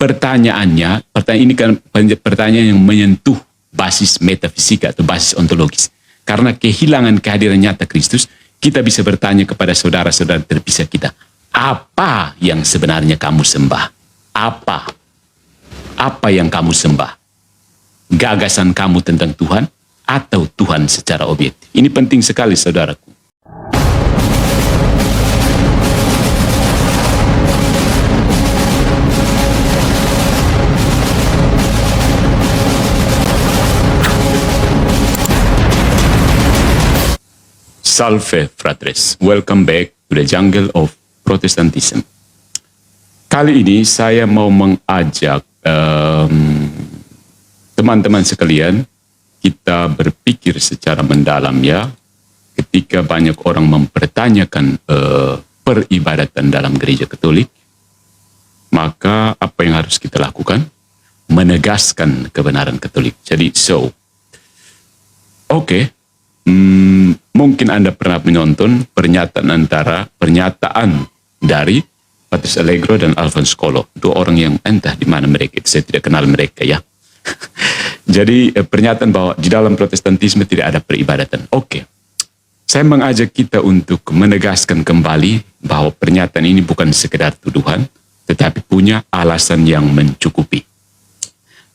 pertanyaan ini kan pertanyaan yang menyentuh basis metafisika atau basis ontologis. Karena kehilangan kehadiran nyata Kristus, kita bisa bertanya kepada saudara-saudara terpisah kita, apa yang sebenarnya kamu sembah? Apa yang kamu sembah? Gagasan kamu tentang Tuhan atau Tuhan secara objektif? Ini penting sekali, saudaraku. Salve, fratres. Welcome back to the jungle of Protestantism. Kali ini saya mau mengajak teman-teman sekalian, kita berpikir secara mendalam ya, ketika banyak orang mempertanyakan peribadatan dalam gereja Katolik, maka apa yang harus kita lakukan? Menegaskan kebenaran Katolik. Jadi, mungkin Anda pernah menonton pernyataan dari Patrice Allegro dan Alphonse Colo, dua orang yang entah di mana mereka, saya tidak kenal mereka ya. Jadi pernyataan bahwa di dalam Protestantisme tidak ada peribadatan. Saya mengajak kita untuk menegaskan kembali bahwa pernyataan ini bukan sekedar tuduhan, tetapi punya alasan yang mencukupi.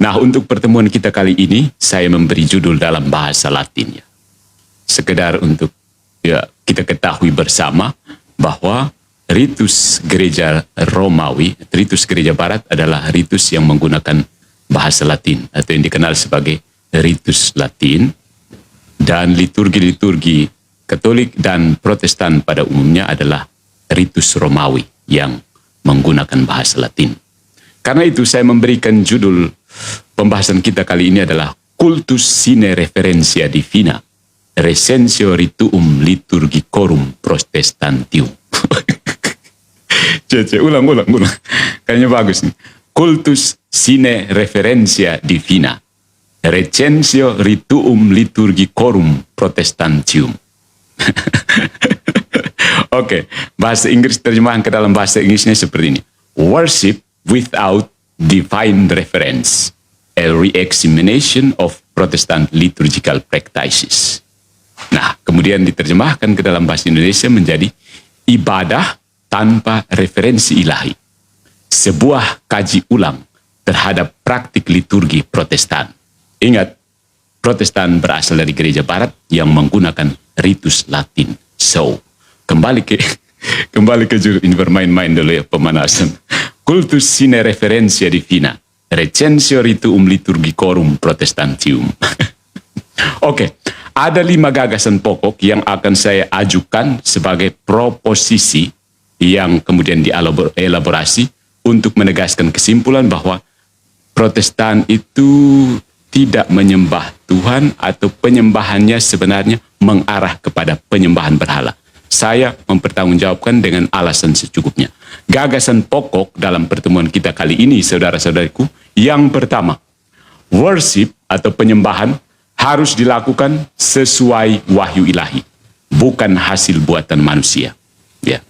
Nah, untuk pertemuan kita kali ini, saya memberi judul dalam bahasa Latin ya. Sekedar untuk kita ketahui bersama bahwa ritus gereja Romawi, ritus gereja Barat adalah ritus yang menggunakan bahasa Latin atau yang dikenal sebagai ritus Latin, dan liturgi-liturgi Katolik dan Protestan pada umumnya adalah ritus Romawi yang menggunakan bahasa Latin. Karena itu saya memberikan judul pembahasan kita kali ini adalah Cultus sine referentia divina, Recensio Rituum Liturgicorum Protestantium. Ulang. Kayaknya bagus nih. Cultus sine referentia divina, Recensio Rituum Liturgicorum Protestantium. Bahasa Inggris terjemahan ke dalam bahasa Inggrisnya seperti ini. Worship without divine reference, a re-examination of Protestant liturgical practices. Nah, kemudian diterjemahkan ke dalam bahasa Indonesia menjadi ibadah tanpa referensi ilahi. Sebuah kaji ulang terhadap praktik liturgi Protestan. Ingat, Protestan berasal dari gereja Barat yang menggunakan ritus Latin. Kembali ke judul ini, bermain-main dulu ya pemanasan. Cultus sine referentia divina, Recensio Rituum Liturgicorum Protestantium. Ada 5 gagasan pokok yang akan saya ajukan sebagai proposisi yang kemudian dielaborasi untuk menegaskan kesimpulan bahwa Protestan itu tidak menyembah Tuhan atau penyembahannya sebenarnya mengarah kepada penyembahan berhala. Saya mempertanggungjawabkan dengan alasan secukupnya. Gagasan pokok dalam pertemuan kita kali ini, saudara-saudariku, yang pertama, worship atau penyembahan harus dilakukan sesuai wahyu ilahi, bukan hasil buatan manusia. Ya.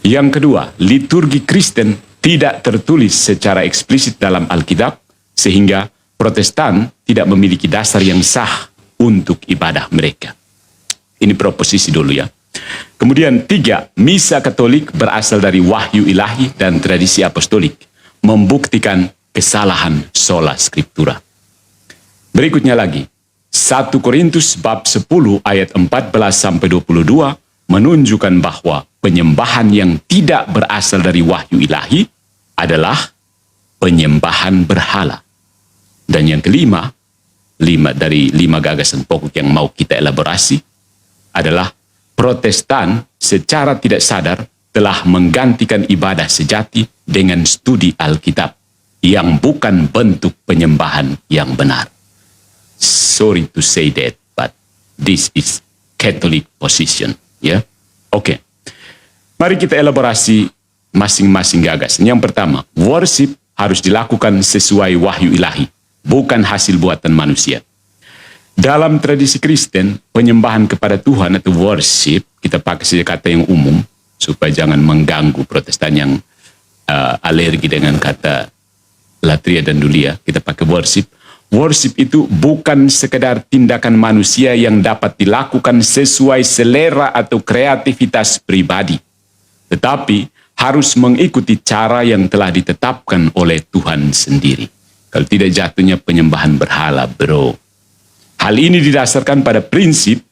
Yang kedua, liturgi Kristen tidak tertulis secara eksplisit dalam Alkitab, sehingga Protestan tidak memiliki dasar yang sah untuk ibadah mereka. Ini proposisi dulu ya. Kemudian 3, misa Katolik berasal dari wahyu ilahi dan tradisi apostolik, membuktikan kesalahan sola scriptura. Berikutnya lagi, 1 Korintus bab 10 ayat 14-22 menunjukkan bahwa penyembahan yang tidak berasal dari wahyu ilahi adalah penyembahan berhala. Dan yang kelima, 5 gagasan pokok yang mau kita elaborasi adalah Protestan secara tidak sadar telah menggantikan ibadah sejati dengan studi Alkitab yang bukan bentuk penyembahan yang benar. Sorry to say that, but this is Catholic position. Ya, Mari kita elaborasi masing-masing gagasan. Yang pertama, worship harus dilakukan sesuai wahyu ilahi, bukan hasil buatan manusia. Dalam tradisi Kristen, penyembahan kepada Tuhan atau worship, kita pakai saja kata yang umum supaya jangan mengganggu Protestan yang alergi dengan kata latria dan dulia, kita pakai worship. Worship itu bukan sekedar tindakan manusia yang dapat dilakukan sesuai selera atau kreativitas pribadi, tetapi harus mengikuti cara yang telah ditetapkan oleh Tuhan sendiri. Kalau tidak, jatuhnya penyembahan berhala, bro. Hal ini didasarkan pada prinsip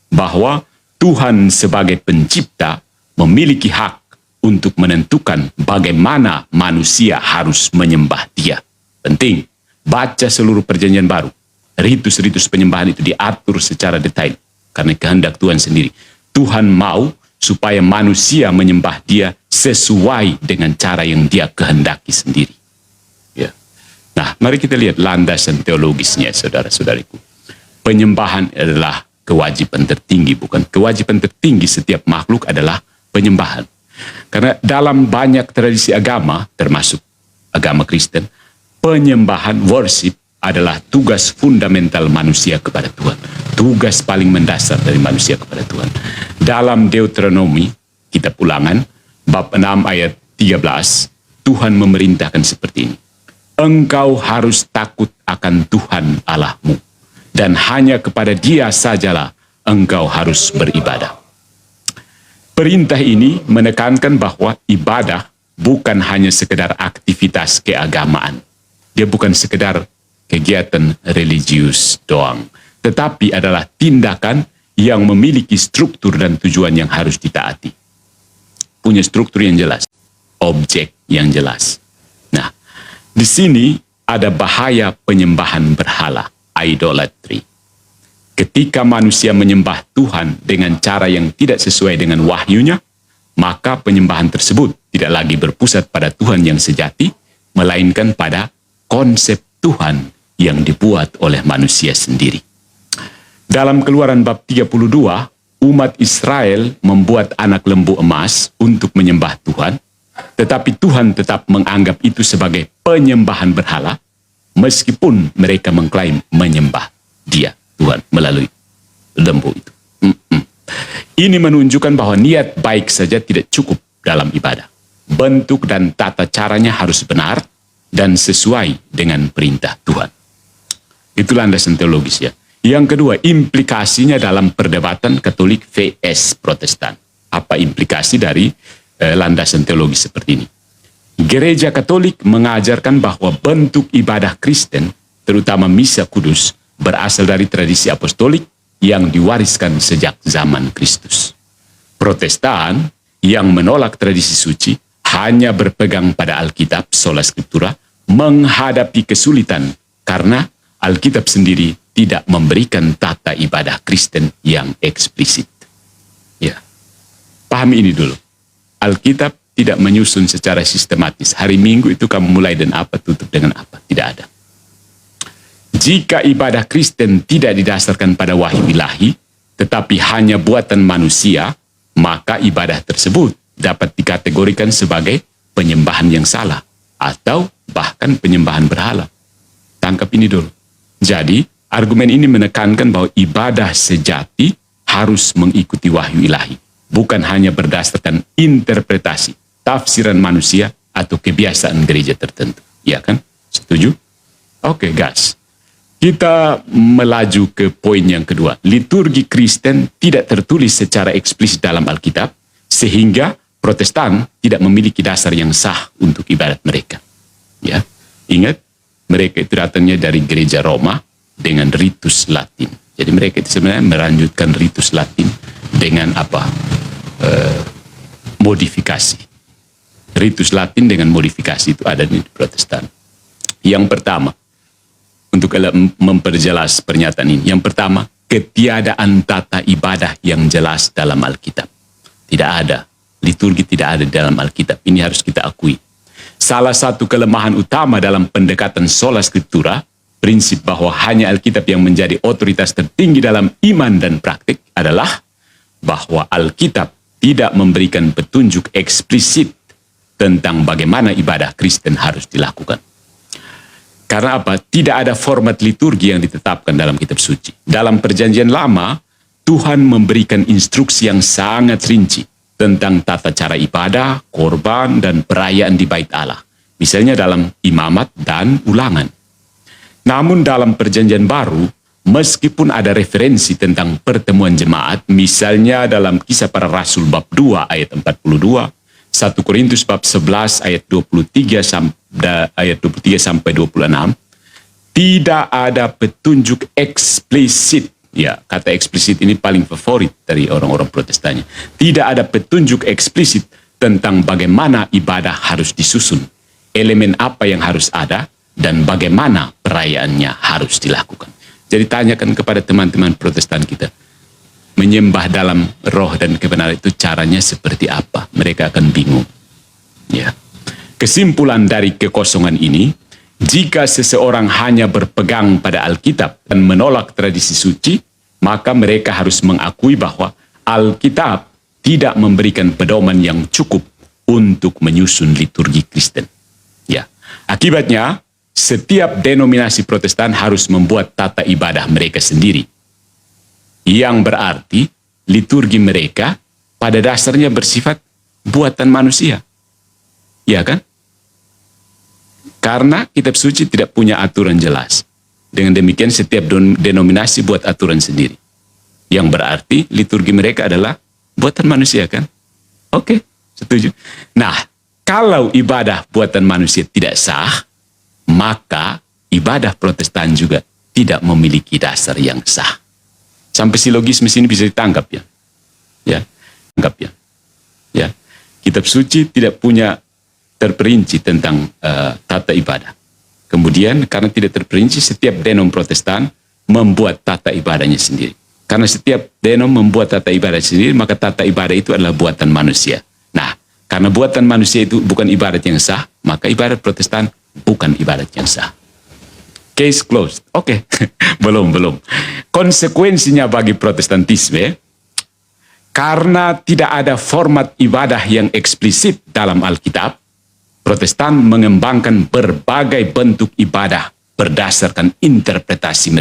bahwa Tuhan sebagai pencipta memiliki hak untuk menentukan bagaimana manusia harus menyembah Dia. Penting, baca seluruh perjanjian baru. Ritus-ritus penyembahan itu diatur secara detail karena kehendak Tuhan sendiri. Tuhan mau supaya manusia menyembah Dia sesuai dengan cara yang Dia kehendaki sendiri. Ya. Nah, mari kita lihat landasan teologisnya, saudara-saudariku. Penyembahan adalah kewajiban tertinggi, bukan kewajiban tertinggi setiap makhluk adalah penyembahan. Karena dalam banyak tradisi agama, termasuk agama Kristen, penyembahan, worship adalah tugas fundamental manusia kepada Tuhan. Tugas paling mendasar dari manusia kepada Tuhan. Dalam Deuteronomi, kitab Ulangan, bab 6 ayat 13, Tuhan memerintahkan seperti ini. Engkau harus takut akan Tuhan Allahmu, dan hanya kepada Dia sajalah engkau harus beribadah. Perintah ini menekankan bahwa ibadah bukan hanya sekedar aktivitas keagamaan. Dia bukan sekedar kegiatan religius doang, tetapi adalah tindakan yang memiliki struktur dan tujuan yang harus ditaati. Punya struktur yang jelas, objek yang jelas. Nah, di sini ada bahaya penyembahan berhala, idolatry. Ketika manusia menyembah Tuhan dengan cara yang tidak sesuai dengan wahyunya, maka penyembahan tersebut tidak lagi berpusat pada Tuhan yang sejati, melainkan pada konsep Tuhan yang dibuat oleh manusia sendiri. Dalam Keluaran bab 32, umat Israel membuat anak lembu emas untuk menyembah Tuhan, tetapi Tuhan tetap menganggap itu sebagai penyembahan berhala, meskipun mereka mengklaim menyembah Dia, Tuhan, melalui lembu itu. Ini menunjukkan bahwa niat baik saja tidak cukup dalam ibadah. Bentuk dan tata caranya harus benar dan sesuai dengan perintah Tuhan. Itu landasan teologis ya. Yang kedua, implikasinya dalam perdebatan Katolik vs Protestan. Apa implikasi dari landasan teologis seperti ini? Gereja Katolik mengajarkan bahwa bentuk ibadah Kristen, terutama misa kudus, berasal dari tradisi apostolik yang diwariskan sejak zaman Kristus. Protestan yang menolak tradisi suci hanya berpegang pada Alkitab sola scriptura menghadapi kesulitan karena Alkitab sendiri tidak memberikan tata ibadah Kristen yang eksplisit. Ya, pahami ini dulu. Alkitab tidak menyusun secara sistematis. Hari Minggu itu kamu mulai dengan apa, tutup dengan apa. Tidak ada. Jika ibadah Kristen tidak didasarkan pada wahyu ilahi, tetapi hanya buatan manusia, maka ibadah tersebut dapat dikategorikan sebagai penyembahan yang salah atau bahkan penyembahan berhala. Tangkap ini dulu. Jadi, argumen ini menekankan bahwa ibadah sejati harus mengikuti wahyu ilahi, bukan hanya berdasarkan interpretasi, tafsiran manusia atau kebiasaan gereja tertentu. Ya kan? Setuju? Oke, guys. Kita melaju ke poin yang kedua. Liturgi Kristen tidak tertulis secara eksplisit dalam Alkitab, sehingga Protestan tidak memiliki dasar yang sah untuk ibadat mereka. Ya, ingat, mereka itu datangnya dari gereja Roma dengan ritus Latin. Jadi mereka itu sebenarnya melanjutkan ritus Latin dengan apa? Modifikasi. Ritus Latin dengan modifikasi itu ada di Protestan. Yang pertama, untuk memperjelas pernyataan ini. Yang pertama, ketiadaan tata ibadah yang jelas dalam Alkitab. Tidak ada. Liturgi tidak ada dalam Alkitab. Ini harus kita akui. Salah satu kelemahan utama dalam pendekatan sola scriptura, prinsip bahwa hanya Alkitab yang menjadi otoritas tertinggi dalam iman dan praktik, adalah bahwa Alkitab tidak memberikan petunjuk eksplisit tentang bagaimana ibadah Kristen harus dilakukan. Karena apa? Tidak ada format liturgi yang ditetapkan dalam kitab suci. Dalam perjanjian lama, Tuhan memberikan instruksi yang sangat rinci tentang tata cara ibadah, korban, dan perayaan di bait Allah. Misalnya dalam Imamat dan Ulangan. Namun dalam Perjanjian Baru, meskipun ada referensi tentang pertemuan jemaat, misalnya dalam Kisah Para Rasul bab 2 ayat 42, 1 Korintus bab 11 ayat 23 sampai 26, tidak ada petunjuk eksplisit. Ya, kata eksplisit ini paling favorit dari orang-orang Protestannya. Tidak ada petunjuk eksplisit tentang bagaimana ibadah harus disusun, elemen apa yang harus ada, dan bagaimana perayaannya harus dilakukan. Jadi tanyakan kepada teman-teman Protestan kita, menyembah dalam roh dan kebenaran itu caranya seperti apa? Mereka akan bingung. Ya. Kesimpulan dari kekosongan ini, jika seseorang hanya berpegang pada Alkitab dan menolak tradisi suci, maka mereka harus mengakui bahwa Alkitab tidak memberikan pedoman yang cukup untuk menyusun liturgi Kristen. Ya. Akibatnya, setiap denominasi Protestan harus membuat tata ibadah mereka sendiri. Yang berarti liturgi mereka pada dasarnya bersifat buatan manusia. Ya kan? Karena kitab suci tidak punya aturan jelas. Dengan demikian setiap denominasi buat aturan sendiri. Yang berarti liturgi mereka adalah buatan manusia kan? Oke, setuju. Nah, kalau ibadah buatan manusia tidak sah, maka ibadah Protestan juga tidak memiliki dasar yang sah. Sampai silogisme ini bisa ditangkap ya. Ya, tangkap ya. Ya. Kitab suci tidak punya terperinci tentang tata ibadah. Kemudian karena tidak terperinci, setiap denom Protestan membuat tata ibadahnya sendiri. Karena setiap denom membuat tata ibadah sendiri, maka tata ibadah itu adalah buatan manusia. Nah, karena buatan manusia itu bukan ibadat yang sah, maka ibadat Protestan bukan ibadat yang sah. Case closed. Oke, belum. Konsekuensinya bagi Protestantisme, karena tidak ada format ibadah yang eksplisit dalam Alkitab, Protestan mengembangkan berbagai bentuk ibadah berdasarkan interpretasi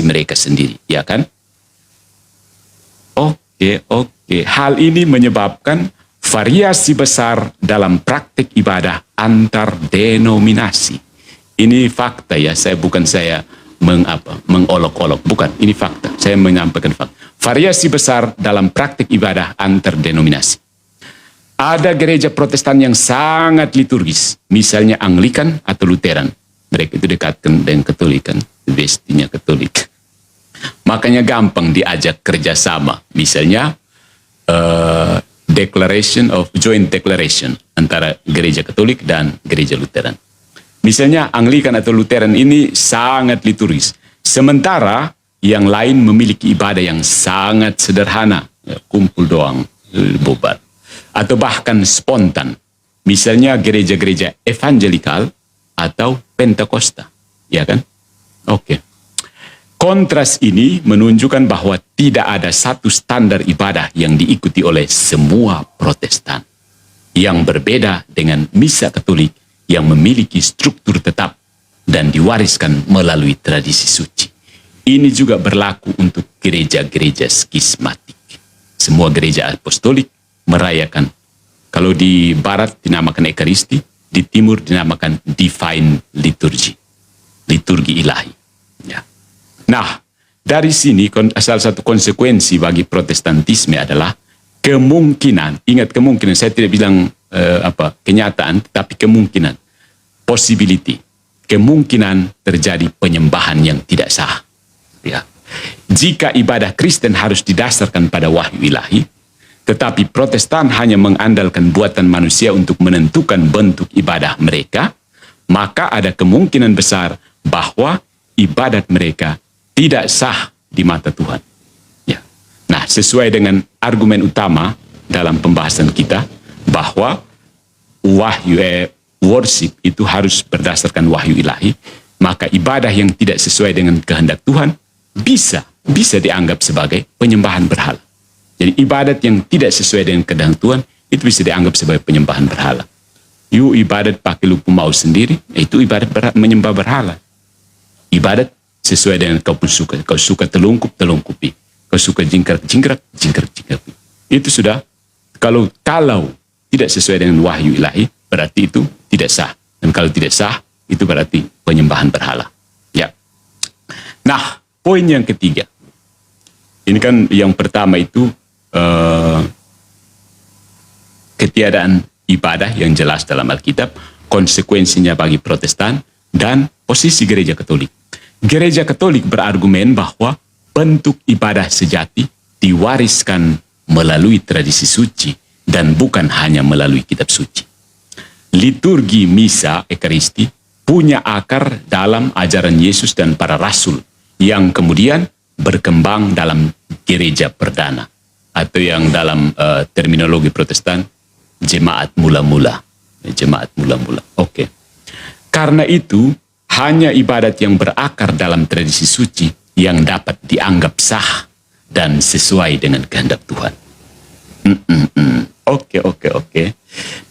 mereka sendiri, ya kan? Oke. Hal ini menyebabkan variasi besar dalam praktik ibadah antar denominasi. Ini fakta ya, bukan saya mengolok-olok, bukan, ini fakta. Saya menyampaikan fakta. Variasi besar dalam praktik ibadah antar denominasi. Ada gereja Protestan yang sangat liturgis, misalnya Anglikan atau Lutheran. Mereka itu dekatkan dengan Katolik kan, bestinya Katolik. Makanya gampang diajak kerjasama. Misalnya Joint Declaration antara gereja Katolik dan gereja Lutheran. Misalnya Anglikan atau Lutheran ini sangat liturgis. Sementara yang lain memiliki ibadah yang sangat sederhana, ya, kumpul doang, bubar. Atau bahkan spontan. Misalnya gereja-gereja evangelikal atau Pentakosta. Ya kan? Oke. Kontras ini menunjukkan bahwa tidak ada satu standar ibadah yang diikuti oleh semua Protestan. Yang berbeda dengan misa Katolik yang memiliki struktur tetap dan diwariskan melalui tradisi suci. Ini juga berlaku untuk gereja-gereja skismatik. Semua gereja apostolik merayakan, kalau di barat dinamakan Ekaristi, di timur dinamakan Divine Liturgy, liturgi ilahi. Ya. Nah, dari sini salah satu konsekuensi bagi Protestantisme adalah kemungkinan, ingat kemungkinan, saya tidak bilang kenyataan, tetapi kemungkinan, possibility, kemungkinan terjadi penyembahan yang tidak sah. Ya. Jika ibadah Kristen harus didasarkan pada wahyu ilahi, tetapi Protestan hanya mengandalkan buatan manusia untuk menentukan bentuk ibadah mereka, maka ada kemungkinan besar bahwa ibadat mereka tidak sah di mata Tuhan. Ya. Nah, sesuai dengan argumen utama dalam pembahasan kita, bahwa worship itu harus berdasarkan wahyu ilahi, maka ibadah yang tidak sesuai dengan kehendak Tuhan bisa dianggap sebagai penyembahan berhala. Jadi ibadat yang tidak sesuai dengan kehendak Tuhan itu bisa dianggap sebagai penyembahan berhala. You ibadat pakai lupa mau sendiri, itu ibadat menyembah berhala. Ibadat sesuai dengan kau pun suka. Kau suka telungkupi. Kau suka jingkrak. Itu sudah, kalau tidak sesuai dengan wahyu ilahi, berarti itu tidak sah. Dan kalau tidak sah, itu berarti penyembahan berhala. Ya. Nah, poin yang ketiga. Ini kan yang pertama itu ketiadaan ibadah yang jelas dalam Alkitab, konsekuensinya bagi Protestan, dan posisi gereja Katolik. Gereja Katolik berargumen bahwa bentuk ibadah sejati diwariskan melalui tradisi suci dan bukan hanya melalui kitab suci. Liturgi misa ekaristi punya akar dalam ajaran Yesus dan para rasul yang kemudian berkembang dalam gereja perdana atau yang dalam terminologi Protestan jemaat mula-mula. Jemaat mula-mula. Oke. Karena itu hanya ibadat yang berakar dalam tradisi suci yang dapat dianggap sah dan sesuai dengan kehendak Tuhan. Oke.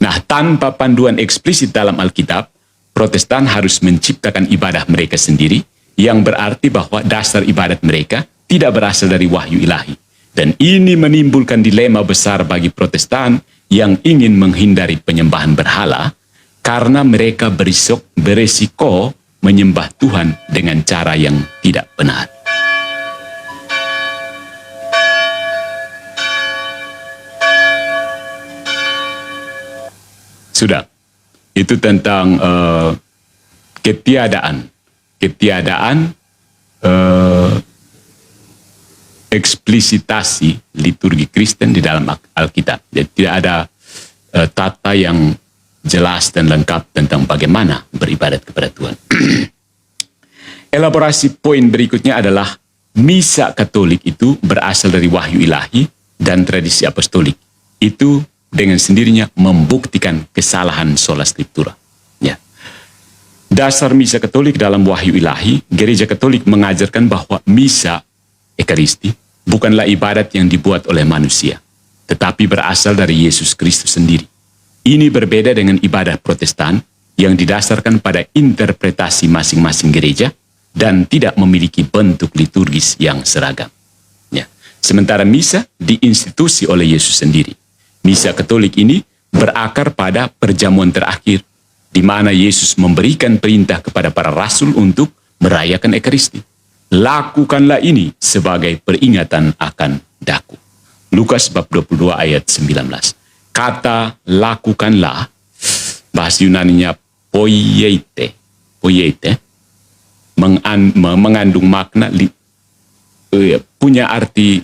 Nah, tanpa panduan eksplisit dalam Alkitab, Protestan harus menciptakan ibadah mereka sendiri, yang berarti bahwa dasar ibadat mereka tidak berasal dari wahyu ilahi. Dan ini menimbulkan dilema besar bagi Protestan yang ingin menghindari penyembahan berhala, karena mereka berisiko menyembah Tuhan dengan cara yang tidak benar. Sudah, itu tentang ketiadaan eksplisitasi liturgi Kristen di dalam Alkitab. Jadi tidak ada tata yang jelas dan lengkap tentang bagaimana beribadat kepada Tuhan. Elaborasi poin berikutnya adalah misa Katolik itu berasal dari wahyu ilahi dan tradisi apostolik. Itu dengan sendirinya membuktikan kesalahan sola scriptura. Ya. Dasar misa Katolik dalam wahyu ilahi, Gereja Katolik mengajarkan bahwa misa ekaristi bukanlah ibadat yang dibuat oleh manusia, tetapi berasal dari Yesus Kristus sendiri. Ini berbeda dengan ibadah Protestan yang didasarkan pada interpretasi masing-masing gereja dan tidak memiliki bentuk liturgis yang seragam. Ya. Sementara misa diinstitusi oleh Yesus sendiri. Misa Katolik ini berakar pada perjamuan terakhir, di mana Yesus memberikan perintah kepada para rasul untuk merayakan ekaristi. Lakukanlah ini sebagai peringatan akan daku. Lukas bab 22 ayat 19. Kata lakukanlah, bahasa Yunaninya poieite, mengandung makna punya arti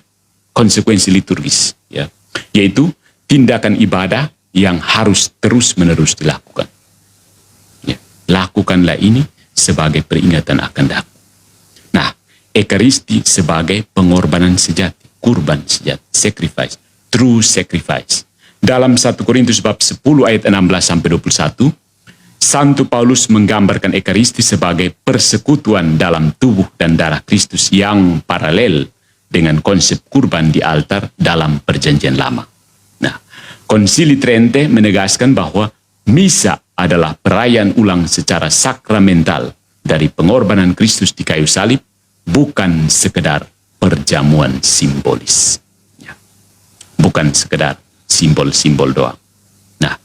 konsekuensi liturgis, ya, yaitu tindakan ibadah yang harus terus-menerus dilakukan. Ya, lakukanlah ini sebagai peringatan akan daku. Nah, ekaristi sebagai pengorbanan sejati, kurban sejati, sacrifice, true sacrifice. Dalam 1 Korintus bab 10 ayat 16-21, Santo Paulus menggambarkan ekaristi sebagai persekutuan dalam tubuh dan darah Kristus yang paralel dengan konsep kurban di altar dalam perjanjian lama. Nah, Konsili Trente menegaskan bahwa misa adalah perayaan ulang secara sakramental dari pengorbanan Kristus di kayu salib, bukan sekedar perjamuan simbolis. Ya. Bukan sekedar simbol-simbol doang. Nah,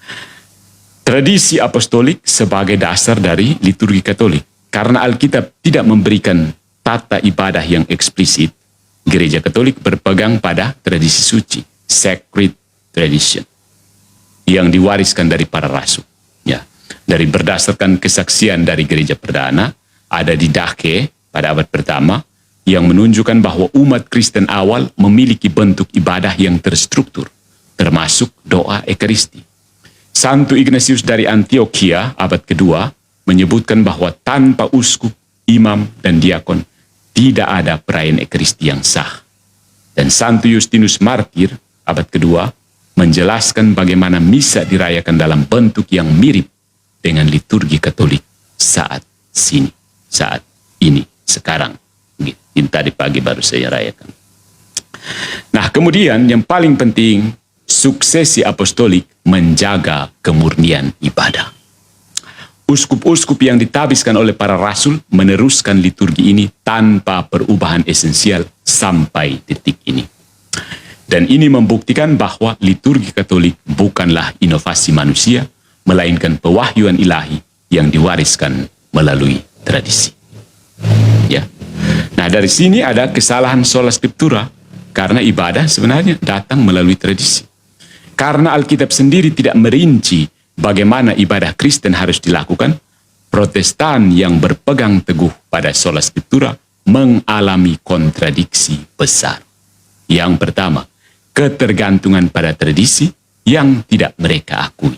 tradisi apostolik sebagai dasar dari liturgi Katolik. Karena Alkitab tidak memberikan tata ibadah yang eksplisit, Gereja Katolik berpegang pada tradisi suci, sacred tradition, yang diwariskan dari para rasul. Ya, dari berdasarkan kesaksian dari gereja perdana, ada di Dake pada abad pertama, yang menunjukkan bahwa umat Kristen awal memiliki bentuk ibadah yang terstruktur, termasuk doa ekaristi. Santo Ignatius dari Antioquia, abad kedua, menyebutkan bahwa tanpa uskup, imam, dan diakon, tidak ada perayaan ekaristi yang sah. Dan Santo Justinus Martir, abad kedua, menjelaskan bagaimana misa dirayakan dalam bentuk yang mirip dengan liturgi Katolik saat ini, sekarang. Ini tadi pagi baru saya rayakan. Nah, kemudian yang paling penting, suksesi apostolik menjaga kemurnian ibadah. Uskup-uskup yang ditabiskan oleh para rasul meneruskan liturgi ini tanpa perubahan esensial sampai detik ini. Dan ini membuktikan bahwa liturgi Katolik bukanlah inovasi manusia, melainkan pewahyuan ilahi yang diwariskan melalui tradisi. Ya. Nah, dari sini ada kesalahan sola scriptura, karena ibadah sebenarnya datang melalui tradisi. Karena Alkitab sendiri tidak merinci bagaimana ibadah Kristen harus dilakukan, Protestan yang berpegang teguh pada sola scriptura mengalami kontradiksi besar. Yang pertama, ketergantungan pada tradisi yang tidak mereka akui.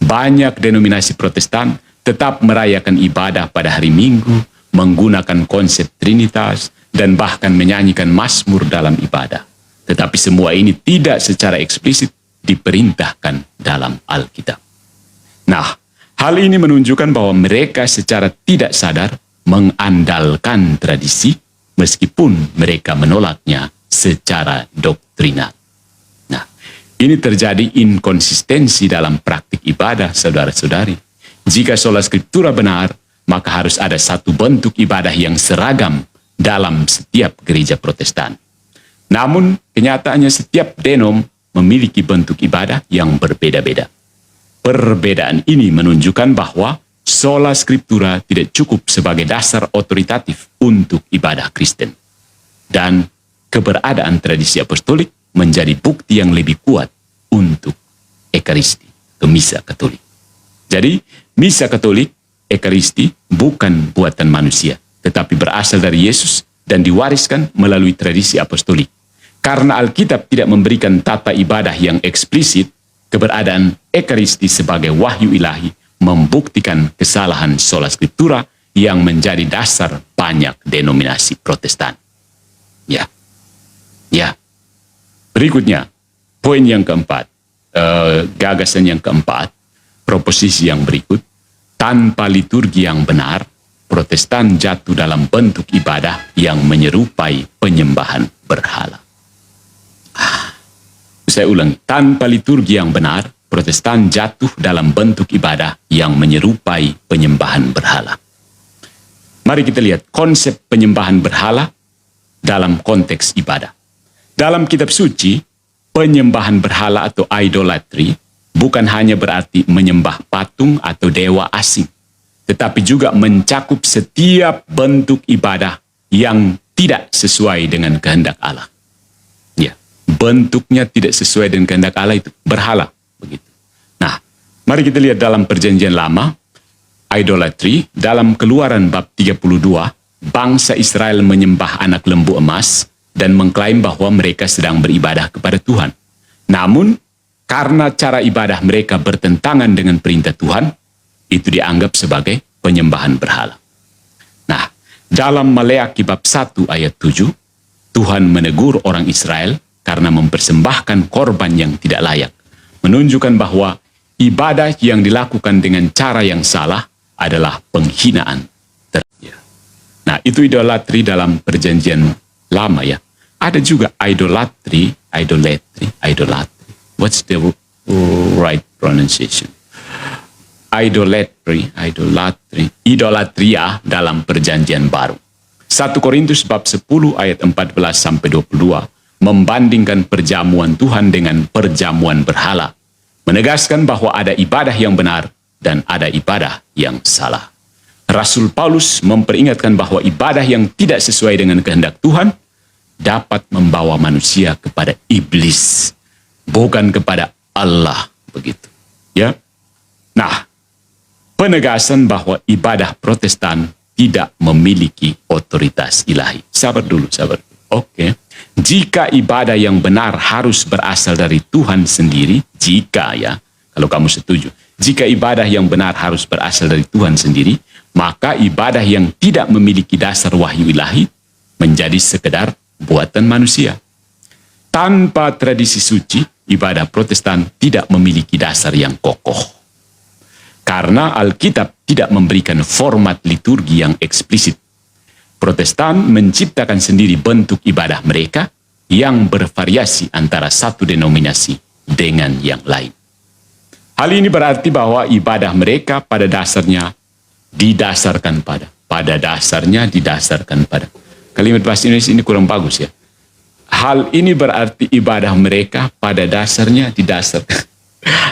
Banyak denominasi Protestan tetap merayakan ibadah pada hari Minggu, menggunakan konsep Trinitas, dan bahkan menyanyikan mazmur dalam ibadah. Tetapi semua ini tidak secara eksplisit diperintahkan dalam Alkitab. Nah, hal ini menunjukkan bahwa mereka secara tidak sadar mengandalkan tradisi meskipun mereka menolaknya secara doktrinal. Nah, ini terjadi inkonsistensi dalam praktik ibadah, saudara-saudari. Jika sola scriptura benar, maka harus ada satu bentuk ibadah yang seragam dalam setiap gereja Protestan. Namun, kenyataannya setiap denom memiliki bentuk ibadah yang berbeda-beda. Perbedaan ini menunjukkan bahwa sola scriptura tidak cukup sebagai dasar otoritatif untuk ibadah Kristen. Dan keberadaan tradisi apostolik menjadi bukti yang lebih kuat untuk Ekaristi atau Misa Katolik. Jadi, Misa Katolik, Ekaristi bukan buatan manusia, tetapi berasal dari Yesus dan diwariskan melalui tradisi apostolik. Karena Alkitab tidak memberikan tata ibadah yang eksplisit, keberadaan Ekaristi sebagai wahyu ilahi membuktikan kesalahan sola scriptura yang menjadi dasar banyak denominasi Protestan. Ya. Berikutnya, poin yang keempat, gagasan yang keempat, proposisi yang berikut, tanpa liturgi yang benar, Protestan jatuh dalam bentuk ibadah yang menyerupai penyembahan berhala. Saya ulangi, tanpa liturgi yang benar, Protestan jatuh dalam bentuk ibadah yang menyerupai penyembahan berhala. Mari kita lihat konsep penyembahan berhala dalam konteks ibadah. Dalam kitab suci, penyembahan berhala atau idolatry bukan hanya berarti menyembah patung atau dewa asing, tetapi juga mencakup setiap bentuk ibadah yang tidak sesuai dengan kehendak Allah. Ya, bentuknya tidak sesuai dengan kehendak Allah itu berhala, begitu. Nah, mari kita lihat dalam Perjanjian Lama, idolatry dalam Keluaran bab 32, bangsa Israel menyembah anak lembu emas dan mengklaim bahwa mereka sedang beribadah kepada Tuhan. Namun, karena cara ibadah mereka bertentangan dengan perintah Tuhan, itu dianggap sebagai penyembahan berhala. Nah, dalam Maleakhi bab 1 ayat 7, Tuhan menegur orang Israel karena mempersembahkan korban yang tidak layak, menunjukkan bahwa ibadah yang dilakukan dengan cara yang salah adalah penghinaan. Nah, itu idolatri dalam Perjanjian Lama ya. Ada juga idolatri. What's the right pronunciation? Idolatria dalam Perjanjian Baru. 1 Korintus bab 10 ayat 14 sampai 22 membandingkan perjamuan Tuhan dengan perjamuan berhala, menegaskan bahwa ada ibadah yang benar dan ada ibadah yang salah. Rasul Paulus memperingatkan bahwa ibadah yang tidak sesuai dengan kehendak Tuhan dapat membawa manusia kepada iblis, bukan kepada Allah, begitu. Ya. Nah, penegasan bahwa ibadah Protestan tidak memiliki otoritas ilahi. Sabar dulu. Oke. Jika ibadah yang benar harus berasal dari Tuhan sendiri, kalau kamu setuju, jika ibadah yang benar harus berasal dari Tuhan sendiri, maka ibadah yang tidak memiliki dasar wahyu ilahi menjadi sekedar buatan manusia. Tanpa tradisi suci, ibadah Protestan tidak memiliki dasar yang kokoh. Karena Alkitab tidak memberikan format liturgi yang eksplisit, Protestan menciptakan sendiri bentuk ibadah mereka yang bervariasi antara satu denominasi dengan yang lain. Hal ini berarti bahwa ibadah mereka pada dasarnya didasarkan pada. Kalimat bahasa Indonesia ini kurang bagus ya. Hal ini berarti ibadah mereka pada dasarnya didasarkan.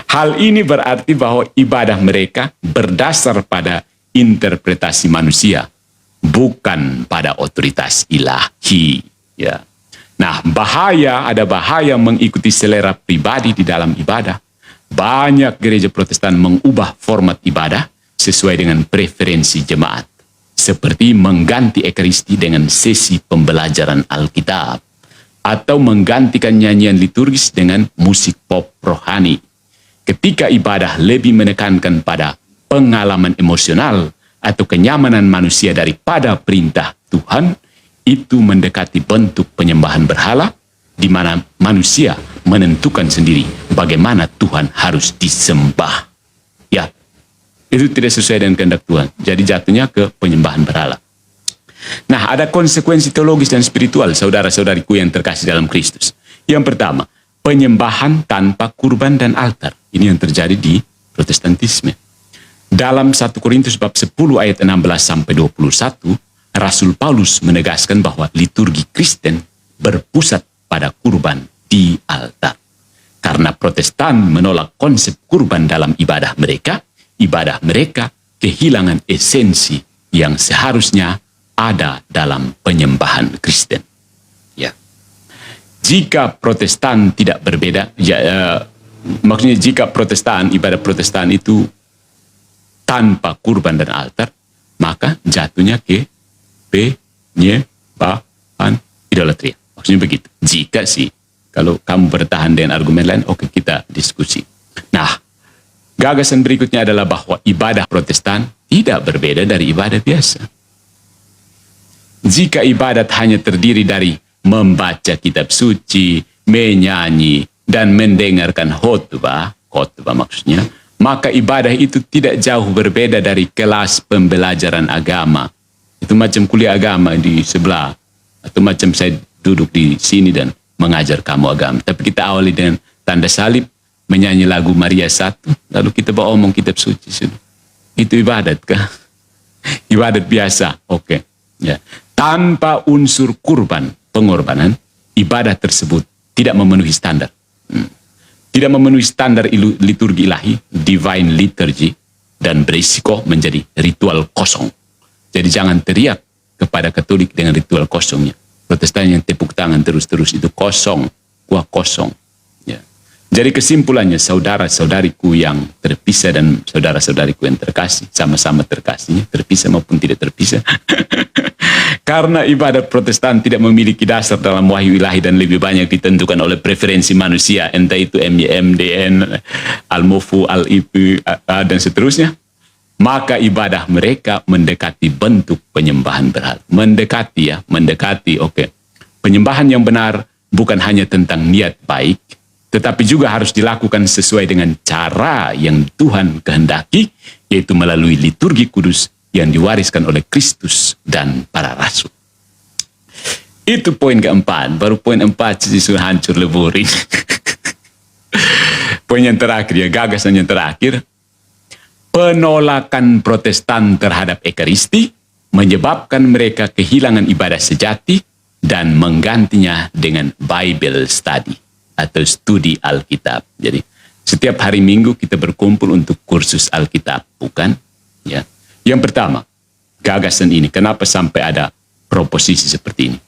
Hal ini berarti bahwa ibadah mereka berdasar pada interpretasi manusia, bukan pada otoritas ilahi. Ya. Nah, ada bahaya mengikuti selera pribadi di dalam ibadah. Banyak gereja Protestan mengubah format ibadah sesuai dengan preferensi jemaat, seperti mengganti ekaristi dengan sesi pembelajaran Alkitab, atau menggantikan nyanyian liturgis dengan musik pop rohani. Ketika ibadah lebih menekankan pada pengalaman emosional atau kenyamanan manusia daripada perintah Tuhan, itu mendekati bentuk penyembahan berhala, di mana manusia menentukan sendiri bagaimana Tuhan harus disembah. Ya, itu tidak sesuai dengan kehendak Tuhan. Jadi jatuhnya ke penyembahan berhala. Nah, ada konsekuensi teologis dan spiritual, saudara-saudariku yang terkasih dalam Kristus. Yang pertama, penyembahan tanpa kurban dan altar. Ini yang terjadi di Protestantisme. Dalam 1 Korintus bab 10 ayat 16-21, Rasul Paulus menegaskan bahwa liturgi Kristen berpusat pada kurban di altar. Karena Protestan menolak konsep kurban dalam ibadah mereka kehilangan esensi yang seharusnya ada dalam penyembahan Kristen. Ya. Jika Protestan tidak berbeda, maksudnya jika ibadah Protestan itu tanpa kurban dan altar, maka jatuhnya ke penyembahan idolatria. Maksudnya begitu. Jika sih, kalau kamu bertahan dengan argumen lain, oke, kita diskusi. Nah, gagasan berikutnya adalah bahwa ibadah Protestan tidak berbeda dari ibadah biasa. Jika ibadat hanya terdiri dari membaca kitab suci, menyanyi, dan mendengarkan khotbah maksudnya, maka ibadah itu tidak jauh berbeda dari kelas pembelajaran agama. Itu macam kuliah agama di sebelah, atau macam saya duduk di sini dan mengajar kamu agama. Tapi kita awali dengan tanda salib, menyanyi lagu Maria 1, lalu kita bawa omong kitab suci. Itu ibadat kah? Ibadat biasa, oke. Ya. Tanpa unsur pengorbanan, ibadah tersebut tidak memenuhi standar. Tidak memenuhi standar liturgi ilahi, divine liturgy, dan berisiko menjadi ritual kosong. Jadi jangan teriak kepada Katolik dengan ritual kosongnya. Protestan yang tepuk tangan terus-terus itu kosong, kuah kosong. Ya. Jadi kesimpulannya, saudara-saudariku yang terpisah dan saudara-saudariku yang terkasih, sama-sama terkasihnya, terpisah maupun tidak terpisah. Karena ibadat Protestan tidak memiliki dasar dalam wahyu ilahi dan lebih banyak ditentukan oleh preferensi manusia, entah itu MYMDN, Al-Mufu, Al-IP, dan seterusnya, maka ibadah mereka mendekati bentuk penyembahan berhala. Mendekati, oke. Penyembahan yang benar bukan hanya tentang niat baik, tetapi juga harus dilakukan sesuai dengan cara yang Tuhan kehendaki, yaitu melalui liturgi kudus yang diwariskan oleh Kristus dan para rasul. Itu poin keempat. Baru poin 4 sudah hancur leburin. Poin yang terakhir, ya, gagasan yang terakhir. Penolakan Protestan terhadap ekaristi menyebabkan mereka kehilangan ibadah sejati dan menggantinya dengan Bible study atau studi Alkitab. Jadi setiap hari Minggu kita berkumpul untuk kursus Alkitab, bukan? Ya. Yang pertama, gagasan ini, kenapa sampai ada proposisi seperti ini?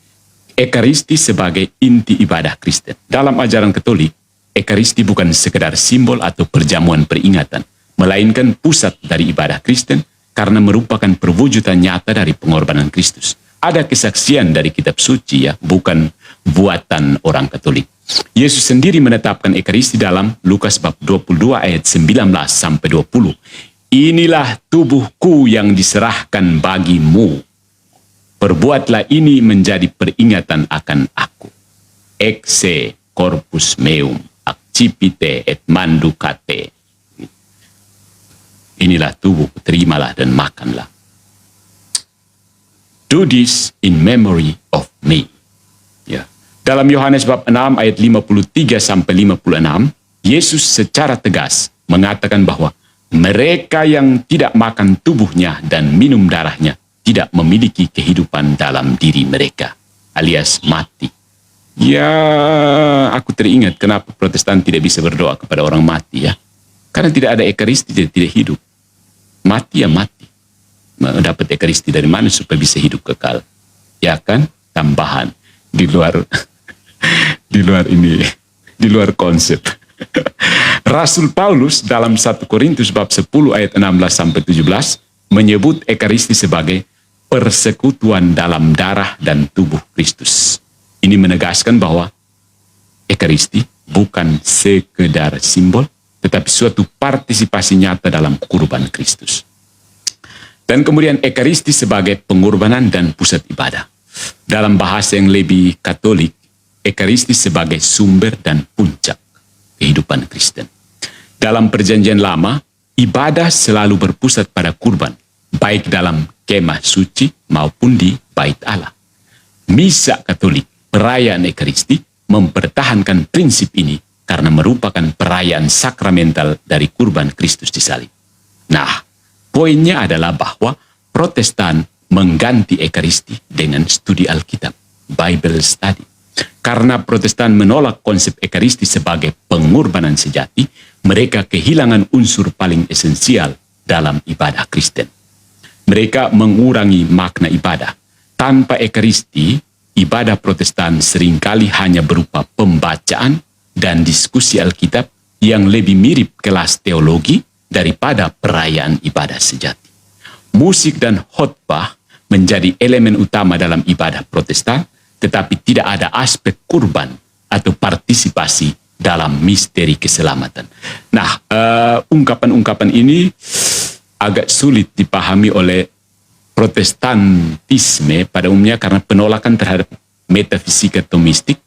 Ekaristi sebagai inti ibadah Kristen. Dalam ajaran Katolik, ekaristi bukan sekedar simbol atau perjamuan peringatan, melainkan pusat dari ibadah Kristen karena merupakan perwujudan nyata dari pengorbanan Kristus. Ada kesaksian dari kitab suci, ya, bukan buatan orang Katolik. Yesus sendiri menetapkan ekaristi dalam Lukas bab 22 ayat 19-20. Inilah tubuhku yang diserahkan bagimu. Perbuatlah ini menjadi peringatan akan aku. Exe corpus meum, accipite et manducate. Inilah tubuhku, terimalah dan makanlah. Do this in memory of me. Ya. Dalam Yohanes bab 6 ayat 53-56, Yesus secara tegas mengatakan bahwa mereka yang tidak makan tubuhnya dan minum darahnya tidak memiliki kehidupan dalam diri mereka, alias mati. Ya, aku teringat kenapa Protestan tidak bisa berdoa kepada orang mati ya. Karena tidak ada ekaristi, tidak hidup. Mati ya mati. Dapat ekaristi dari mana supaya bisa hidup kekal? Ya kan? Tambahan di luar di luar konsep. Rasul Paulus dalam 1 Korintus bab 10 ayat 16 sampai 17 menyebut ekaristi sebagai persekutuan dalam darah dan tubuh Kristus. Ini menegaskan bahwa ekaristi bukan sekedar simbol, tetapi suatu partisipasi nyata dalam kurban Kristus. Dan kemudian ekaristi sebagai pengorbanan dan pusat ibadah. Dalam bahasa yang lebih Katolik, ekaristi sebagai sumber dan puncak kehidupan Kristen. Dalam Perjanjian Lama, ibadah selalu berpusat pada kurban, baik dalam kemah suci maupun di bait Allah. Misa Katolik, perayaan ekaristi, mempertahankan prinsip ini karena merupakan perayaan sakramental dari kurban Kristus di salib. Nah, poinnya adalah bahwa Protestan mengganti ekaristi dengan studi Alkitab, Bible study. Karena Protestan menolak konsep ekaristi sebagai pengorbanan sejati, mereka kehilangan unsur paling esensial dalam ibadah Kristen. Mereka mengurangi makna ibadah. Tanpa ekaristi, ibadah Protestan seringkali hanya berupa pembacaan dan diskusi Alkitab yang lebih mirip kelas teologi daripada perayaan ibadah sejati. Musik dan khotbah menjadi elemen utama dalam ibadah Protestan, tetapi tidak ada aspek kurban atau partisipasi dalam misteri keselamatan. Nah, ungkapan-ungkapan ini agak sulit dipahami oleh Protestantisme pada umumnya karena penolakan terhadap metafisika tomistik,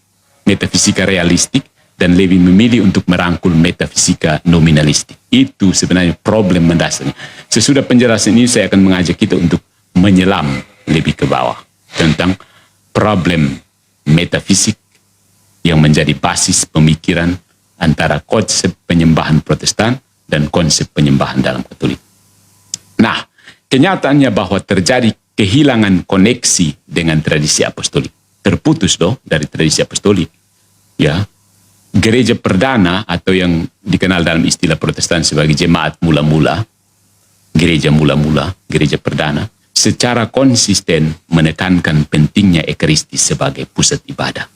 metafisika realistik, dan lebih memilih untuk merangkul metafisika nominalistik. Itu sebenarnya problem mendasarnya. Sesudah penjelasan ini saya akan mengajak kita untuk menyelam lebih ke bawah tentang problem metafisik yang menjadi basis pemikiran antara konsep penyembahan Protestan dan konsep penyembahan dalam Katolik. Nah, kenyataannya bahwa terjadi kehilangan koneksi dengan tradisi apostolik. Terputus dari tradisi apostolik. Ya, gereja perdana atau yang dikenal dalam istilah Protestan sebagai jemaat mula-mula, gereja mula-mula, gereja perdana, secara konsisten menekankan pentingnya ekaristi sebagai pusat ibadah.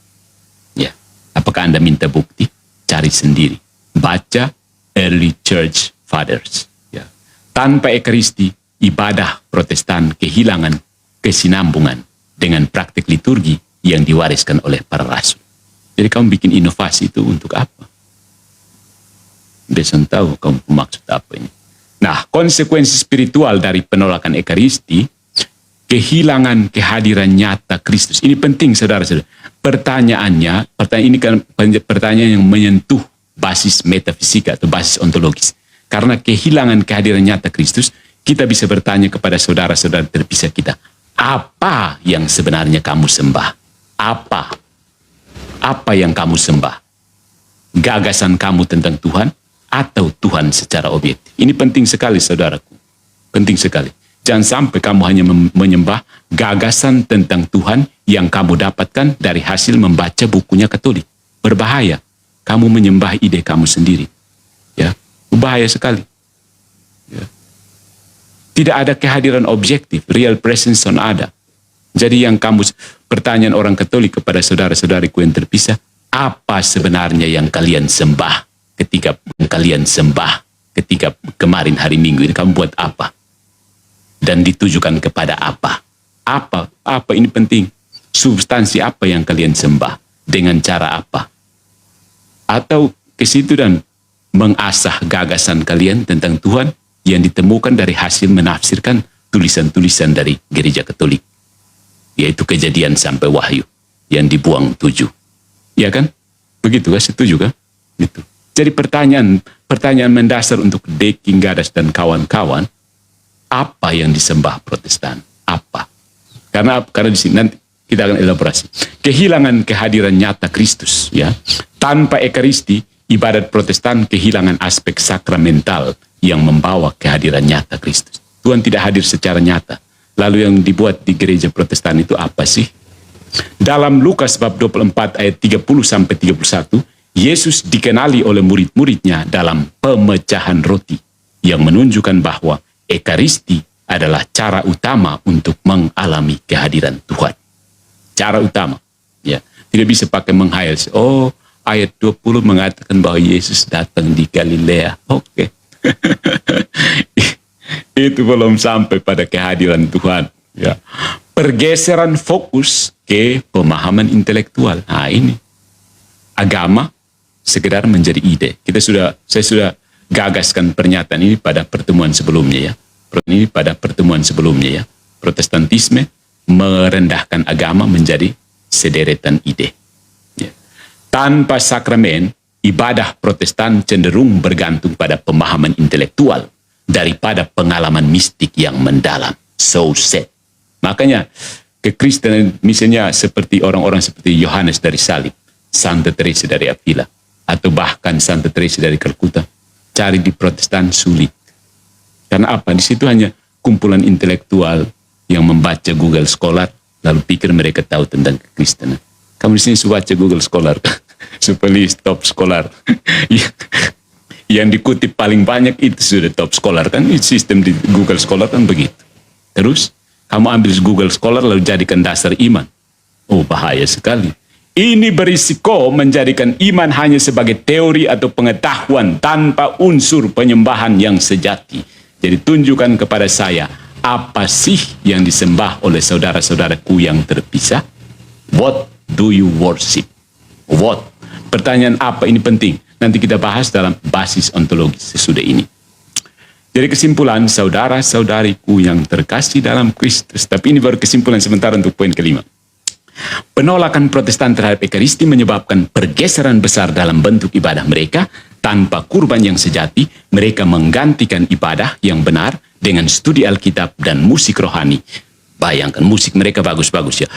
Ya, apakah Anda minta bukti? Cari sendiri. Baca Early Church Fathers. Ya. Tanpa ekaristi, ibadah Protestan kehilangan kesinambungan dengan praktik liturgi yang diwariskan oleh para rasul. Jadi kamu bikin inovasi itu untuk apa? Besok tahu kamu maksud apa ini. Nah, konsekuensi spiritual dari penolakan ekaristi, kehilangan kehadiran nyata Kristus. Ini penting saudara-saudara. Pertanyaan ini kan pertanyaan yang menyentuh basis metafisika atau basis ontologis. Karena kehilangan kehadiran nyata Kristus, kita bisa bertanya kepada saudara-saudara terpisah kita, apa yang sebenarnya kamu sembah? Apa yang kamu sembah? Gagasan kamu tentang Tuhan atau Tuhan secara objektif? Ini penting sekali saudaraku. Penting sekali. Jangan sampai kamu hanya menyembah gagasan tentang Tuhan yang kamu dapatkan dari hasil membaca bukunya Katolik. Berbahaya. Kamu menyembah ide kamu sendiri. Ya, berbahaya sekali. Ya. Tidak ada kehadiran objektif, real presence on ada. Jadi yang kamu, pertanyaan orang Katolik kepada saudara-saudariku yang terpisah, apa sebenarnya yang kalian sembah ketika kemarin hari Minggu ini kamu buat apa? Dan ditujukan kepada apa? Apa ini penting? Substansi apa yang kalian sembah? Dengan cara apa? Atau ke situ dan mengasah gagasan kalian tentang Tuhan yang ditemukan dari hasil menafsirkan tulisan-tulisan dari gereja Katolik, yaitu Kejadian sampai Wahyu yang dibuang 7. Ya kan? Begitu kan? Setuju kan? Gitu. Jadi pertanyaan mendasar untuk Deking Gadas dan kawan-kawan, apa yang disembah Protestan? Apa? Karena di sini nanti kita akan elaborasi. Kehilangan kehadiran nyata Kristus, ya. Tanpa ekaristi, ibadat Protestan kehilangan aspek sakramental yang membawa kehadiran nyata Kristus. Tuhan tidak hadir secara nyata. Lalu yang dibuat di gereja Protestan itu apa sih? Dalam Lukas bab 24 ayat 30 sampai 31, Yesus dikenali oleh murid-muridnya dalam pemecahan roti yang menunjukkan bahwa Ekaristi adalah cara utama untuk mengalami kehadiran Tuhan. Cara utama. Ya, tidak bisa pakai menghayal. Oh, ayat 20 mengatakan bahwa Yesus datang di Galilea. Oke. Itu belum sampai pada kehadiran Tuhan. Ya. Pergeseran fokus ke pemahaman intelektual. Nah, ini agama sekedar menjadi ide. Saya sudah gagaskan pernyataan ini pada pertemuan sebelumnya ya. Ini pada pertemuan sebelumnya ya. Protestantisme merendahkan agama menjadi sederetan ide. Ya. Tanpa sakramen, ibadah Protestan cenderung bergantung pada pemahaman intelektual daripada pengalaman mistik yang mendalam. So sad. Makanya kekristenan misalnya seperti orang-orang seperti Yohanes dari Salib, Santa Teresa dari Avila, atau bahkan Santa Teresa dari Calcutta, cari di Protestan sulit. Karena apa? Di situ hanya kumpulan intelektual yang membaca Google Scholar, lalu pikir mereka tahu tentang kekristenan. Kamu di sini suka baca Google Scholar, super list top scholar. Yang dikutip paling banyak itu sudah top scholar kan? Sistem di Google Scholar kan begitu. Terus kamu ambil Google Scholar lalu jadikan dasar iman. Oh, bahaya sekali. Ini berisiko menjadikan iman hanya sebagai teori atau pengetahuan tanpa unsur penyembahan yang sejati. Jadi tunjukkan kepada saya, apa sih yang disembah oleh saudara-saudaraku yang terpisah? What do you worship? What? Pertanyaan apa ini penting? Nanti kita bahas dalam basis ontologis sesudah ini. Jadi kesimpulan, saudara-saudariku yang terkasih dalam Kristus. Tapi ini baru kesimpulan sementara untuk poin kelima. Penolakan Protestan terhadap Ekaristi menyebabkan pergeseran besar dalam bentuk ibadah mereka. Tanpa kurban yang sejati, mereka menggantikan ibadah yang benar dengan studi Alkitab dan musik rohani. Bayangkan, musik mereka bagus-bagus ya.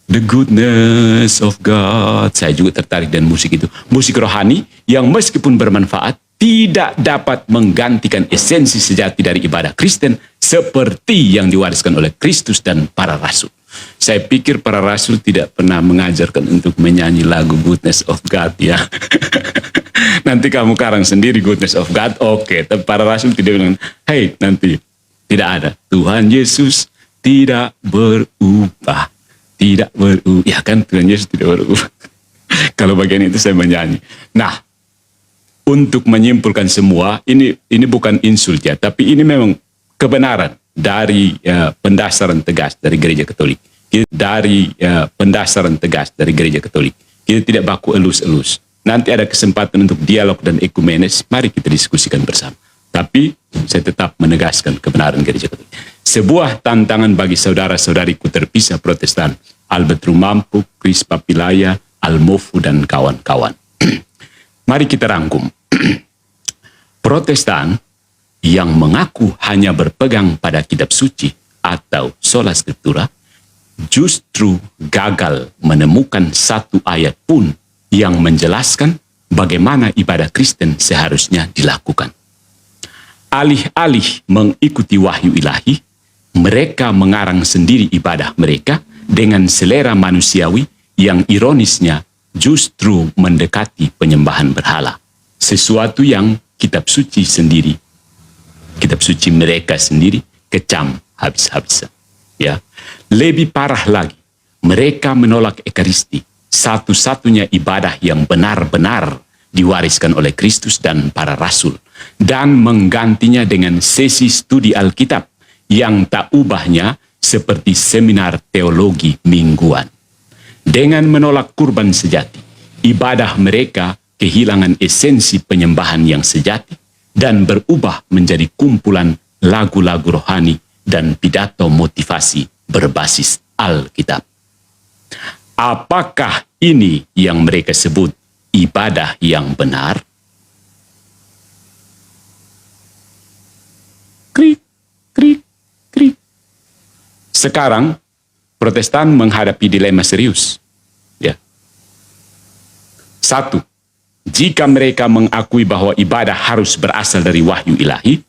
The goodness of God. Saya juga tertarik dengan musik itu. Musik rohani yang meskipun bermanfaat, tidak dapat menggantikan esensi sejati dari ibadah Kristen seperti yang diwariskan oleh Kristus dan para rasul. Saya pikir para rasul tidak pernah mengajarkan untuk menyanyi lagu Goodness of God ya. Nanti kamu karang sendiri Goodness of God, oke. Tapi para rasul tidak bilang, hey nanti tidak ada. Tuhan Yesus tidak berubah. Tidak berubah. Ya kan Tuhan Yesus tidak berubah. Kalau bagian itu saya menyanyi. Nah, untuk menyimpulkan semua, ini bukan insult ya, tapi ini memang kebenaran dari pendasaran tegas dari Gereja Katolik. Pendasaran tegas dari Gereja Katolik. Kita tidak baku elus-elus. Nanti ada kesempatan untuk dialog dan ekumenes, mari kita diskusikan bersama. Tapi saya tetap menegaskan kebenaran Gereja Katolik. Sebuah tantangan bagi saudara-saudariku terpisah Protestan, Albert Rumampu, Chris Papilaya, Almofu, dan kawan-kawan. Mari kita rangkum. Protestan yang mengaku hanya berpegang pada kitab suci atau sola scriptura justru gagal menemukan satu ayat pun yang menjelaskan bagaimana ibadah Kristen seharusnya dilakukan. Alih-alih mengikuti wahyu ilahi, mereka mengarang sendiri ibadah mereka dengan selera manusiawi yang ironisnya justru mendekati penyembahan berhala. Sesuatu yang kitab suci mereka sendiri kecam habis-habisan. Ya. Lebih parah lagi, mereka menolak Ekaristi, satu-satunya ibadah yang benar-benar diwariskan oleh Kristus dan para rasul, dan menggantinya dengan sesi studi Alkitab yang tak ubahnya seperti seminar teologi mingguan. Dengan menolak kurban sejati, ibadah mereka kehilangan esensi penyembahan yang sejati dan berubah menjadi kumpulan lagu-lagu rohani dan pidato motivasi berbasis Alkitab. Apakah ini yang mereka sebut ibadah yang benar? Krik, krik, krik. Sekarang, Protestan menghadapi dilema serius. Ya. Satu, jika mereka mengakui bahwa ibadah harus berasal dari wahyu ilahi,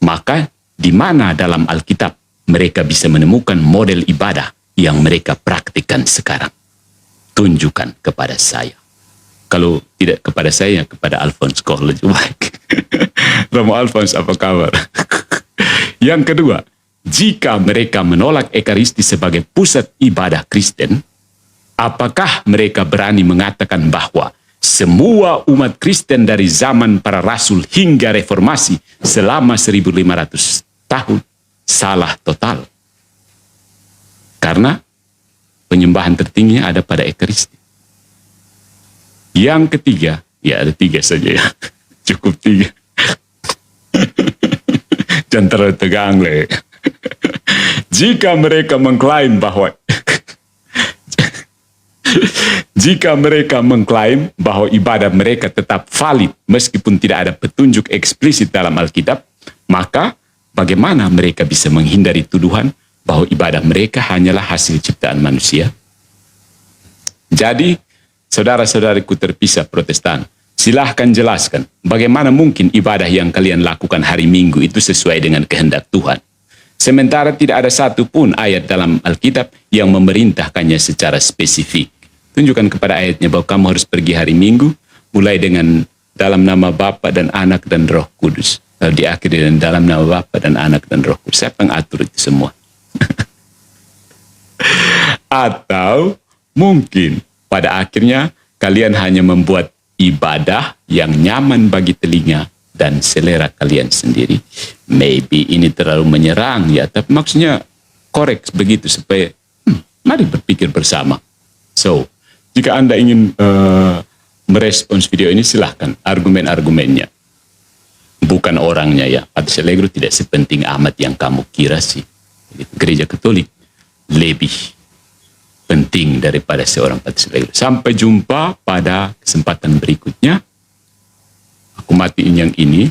maka di mana dalam Alkitab mereka bisa menemukan model ibadah yang mereka praktikkan sekarang? tunjukkan kepada saya. Kalau tidak kepada saya, kepada Alphonse Koh lebih baik. Romo Alphonse, apa kabar? Yang kedua, jika mereka menolak Ekaristi sebagai pusat ibadah Kristen, apakah mereka berani mengatakan bahwa semua umat Kristen dari zaman para rasul hingga reformasi selama 1500 tahun salah total? Karena penyembahan tertingginya ada pada Ekaristi. Yang ketiga, ya ada 3 saja ya, cukup 3. Jangan terlalu tegang le. Jika mereka mengklaim bahwa ibadah mereka tetap valid meskipun tidak ada petunjuk eksplisit dalam Alkitab, maka bagaimana mereka bisa menghindari tuduhan bahwa ibadah mereka hanyalah hasil ciptaan manusia? Jadi, saudara-saudariku terpisah Protestan, silahkan jelaskan bagaimana mungkin ibadah yang kalian lakukan hari Minggu itu sesuai dengan kehendak Tuhan. Sementara tidak ada satupun ayat dalam Alkitab yang memerintahkannya secara spesifik. Tunjukkan kepada ayatnya bahwa kamu harus pergi hari Minggu, mulai dengan dalam nama Bapa dan Anak dan Roh Kudus. Lalu diakhiri dengan dalam nama Bapa dan Anak dan Roh Kudus. Siapa yang atur itu semua? Atau mungkin pada akhirnya kalian hanya membuat ibadah yang nyaman bagi telinga dan selera kalian sendiri. Maybe ini terlalu menyerang ya, tapi maksudnya korek begitu supaya mari berpikir bersama. So, jika Anda ingin merespons video ini, silahkan argumen-argumennya. Bukan orangnya ya. Patrice Allegro tidak sepenting amat yang kamu kira sih. Gereja Katolik lebih penting daripada seorang Patrice Allegro. Sampai jumpa pada kesempatan berikutnya. Aku matiin yang ini.